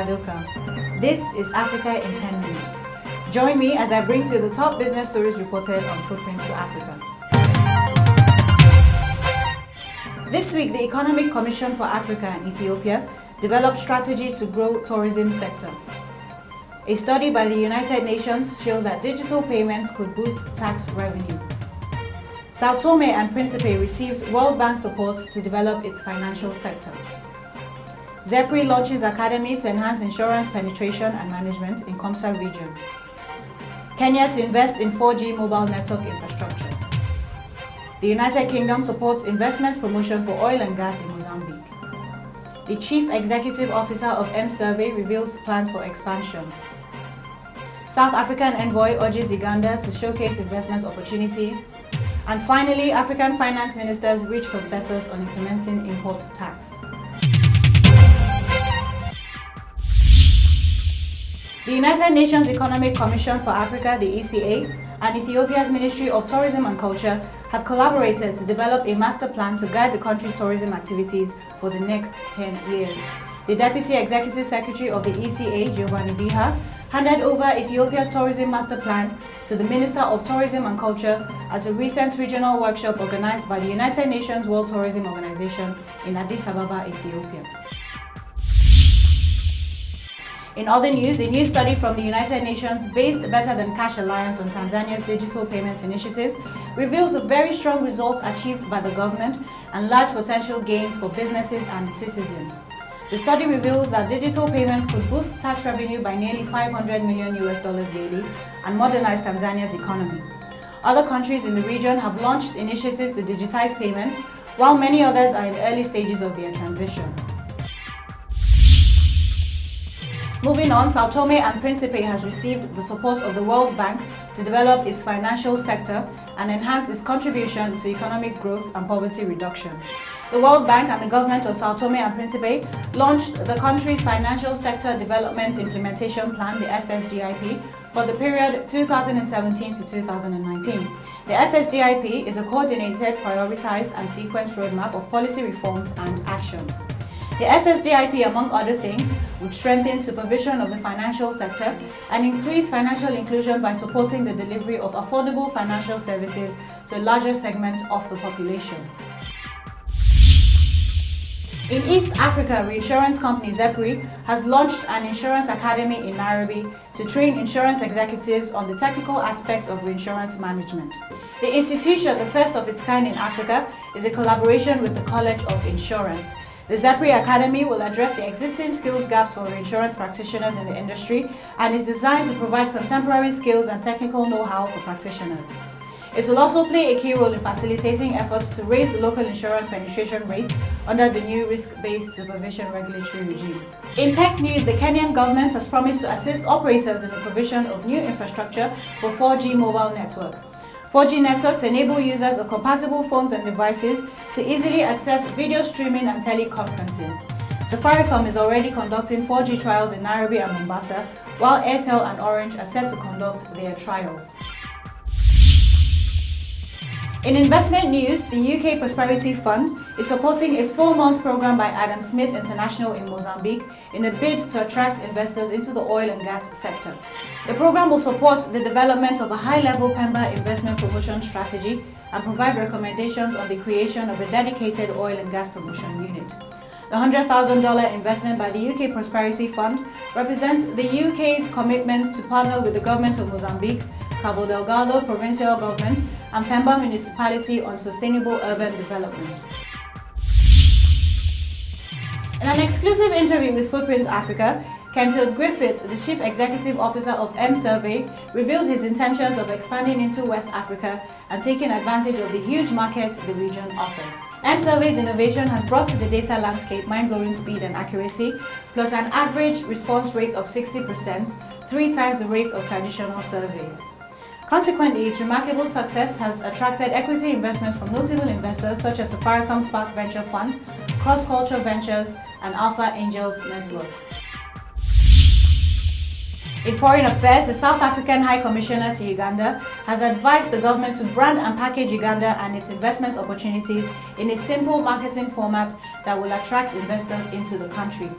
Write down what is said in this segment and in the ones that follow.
Wadoka. This is Africa in 10 minutes. Join me as I bring to you the top business stories reported on Footprint to Africa. This week, the Economic Commission for Africa and Ethiopia developed strategy to grow tourism sector. A study by the United Nations showed that digital payments could boost tax revenue. Sao Tome and Principe receives World Bank support to develop its financial sector. ZEPRI launches Academy to enhance insurance penetration and management in Komsa region. Kenya to invest in 4G mobile network infrastructure. The United Kingdom supports investments promotion for oil and gas in Mozambique. The Chief Executive Officer of M-Survey reveals plans for expansion. South African envoy urges Uganda to showcase investment opportunities. And finally, African finance ministers reach consensus on implementing import tax. The United Nations Economic Commission for Africa, the ECA, and Ethiopia's Ministry of Tourism and Culture have collaborated to develop a master plan to guide the country's tourism activities for the next 10 years. The Deputy Executive Secretary of the ECA, Giovanni Biha, handed over Ethiopia's tourism master plan to the Minister of Tourism and Culture at a recent regional workshop organized by the United Nations World Tourism Organization in Addis Ababa, Ethiopia. In other news, a new study from the United Nations based Better Than Cash Alliance on Tanzania's digital payments initiatives reveals the very strong results achieved by the government and large potential gains for businesses and citizens. The study reveals that digital payments could boost tax revenue by nearly $500 million yearly and modernize Tanzania's economy. Other countries in the region have launched initiatives to digitize payments, while many others are in the early stages of their transition. Moving on, Sao Tome and Principe has received the support of the World Bank to develop its financial sector and enhance its contribution to economic growth and poverty reduction. The World Bank and the government of Sao Tome and Principe launched the country's Financial Sector Development Implementation Plan, the FSDIP, for the period 2017 to 2019. The FSDIP is a coordinated, prioritized and sequenced roadmap of policy reforms and actions. The FSDIP, among other things, would strengthen supervision of the financial sector and increase financial inclusion by supporting the delivery of affordable financial services to a larger segment of the population. In East Africa, reinsurance company ZEPRI has launched an insurance academy in Nairobi to train insurance executives on the technical aspects of reinsurance management. The institution, the first of its kind in Africa, is a collaboration with the College of Insurance. The ZEPRI Academy will address the existing skills gaps for insurance practitioners in the industry and is designed to provide contemporary skills and technical know-how for practitioners. It will also play a key role in facilitating efforts to raise the local insurance penetration rate under the new risk-based supervision regulatory regime. In tech news, the Kenyan government has promised to assist operators in the provision of new infrastructure for 4G mobile networks. 4G networks enable users of compatible phones and devices to easily access video streaming and teleconferencing. Safaricom is already conducting 4G trials in Nairobi and Mombasa, while Airtel and Orange are set to conduct their trials. In investment news, the UK Prosperity Fund is supporting a 4-month program by Adam Smith International in Mozambique in a bid to attract investors into the oil and gas sector. The program will support the development of a high-level Pemba investment promotion strategy and provide recommendations on the creation of a dedicated oil and gas promotion unit. The $100,000 investment by the UK Prosperity Fund represents the UK's commitment to partner with the government of Mozambique, Cabo Delgado Provincial Government and Pemba Municipality on sustainable urban development. In an exclusive interview with Footprint Africa, Kenfield Griffith, the Chief Executive Officer of M-Survey, revealed his intentions of expanding into West Africa and taking advantage of the huge market the region offers. M-Survey's innovation has brought to the data landscape mind-blowing speed and accuracy, plus an average response rate of 60%, 3 times the rate of traditional surveys. Consequently, its remarkable success has attracted equity investments from notable investors such as Safaricom Spark Venture Fund, Cross Culture Ventures, and Alpha Angels Network. In foreign affairs, the South African High Commissioner to Uganda has advised the government to brand and package Uganda and its investment opportunities in a simple marketing format that will attract investors into the country.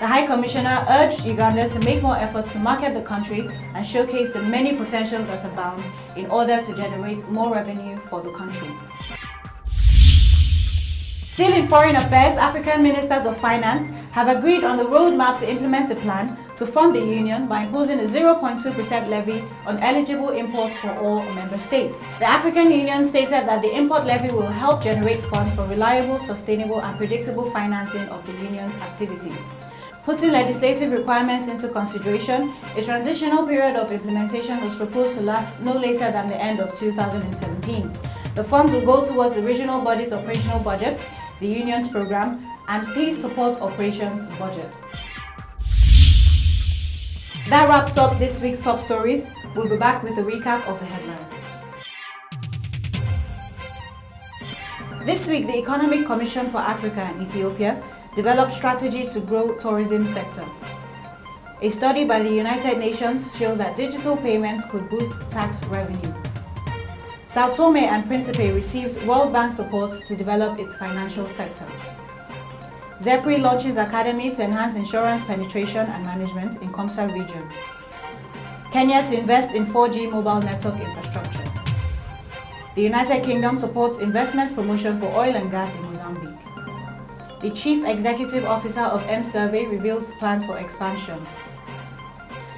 The High Commissioner urged Uganda to make more efforts to market the country and showcase the many potentials that abound in order to generate more revenue for the country. Still in foreign affairs, African ministers of finance have agreed on the roadmap to implement a plan to fund the union by imposing a 0.2% levy on eligible imports for all member states. The African Union stated that the import levy will help generate funds for reliable, sustainable and predictable financing of the union's activities. Putting legislative requirements into consideration, a transitional period of implementation was proposed to last no later than the end of 2017. The funds will go towards the regional body's operational budget, the union's program, and peace support operations budgets. That wraps up this week's top stories. We'll be back with a recap of the headlines. This week, the Economic Commission for Africa and Ethiopia developed strategy to grow tourism sector. A study by the United Nations showed that digital payments could boost tax revenue. Sao Tome and Principe receives World Bank support to develop its financial sector. ZEPRI launches Academy to enhance insurance penetration and management in Komsa region. Kenya to invest in 4G mobile network infrastructure. The United Kingdom supports investments promotion for oil and gas in Mozambique. The Chief Executive Officer of M-Survey reveals plans for expansion.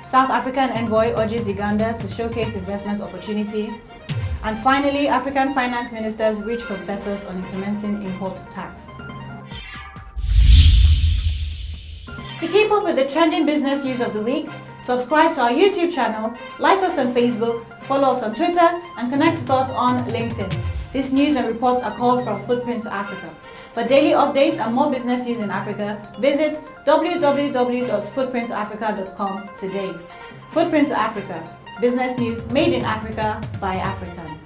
South African envoy urges Uganda to showcase investment opportunities. And finally, African finance ministers reach consensus on implementing import tax. To keep up with the trending business news of the week, subscribe to our YouTube channel, like us on Facebook, follow us on Twitter, and connect with us on LinkedIn. These news and reports are called From Footprint to Africa. For daily updates and more business news in Africa, visit www.footprinttoafrica.com today. Footprint to Africa. Business news made in Africa by Africans.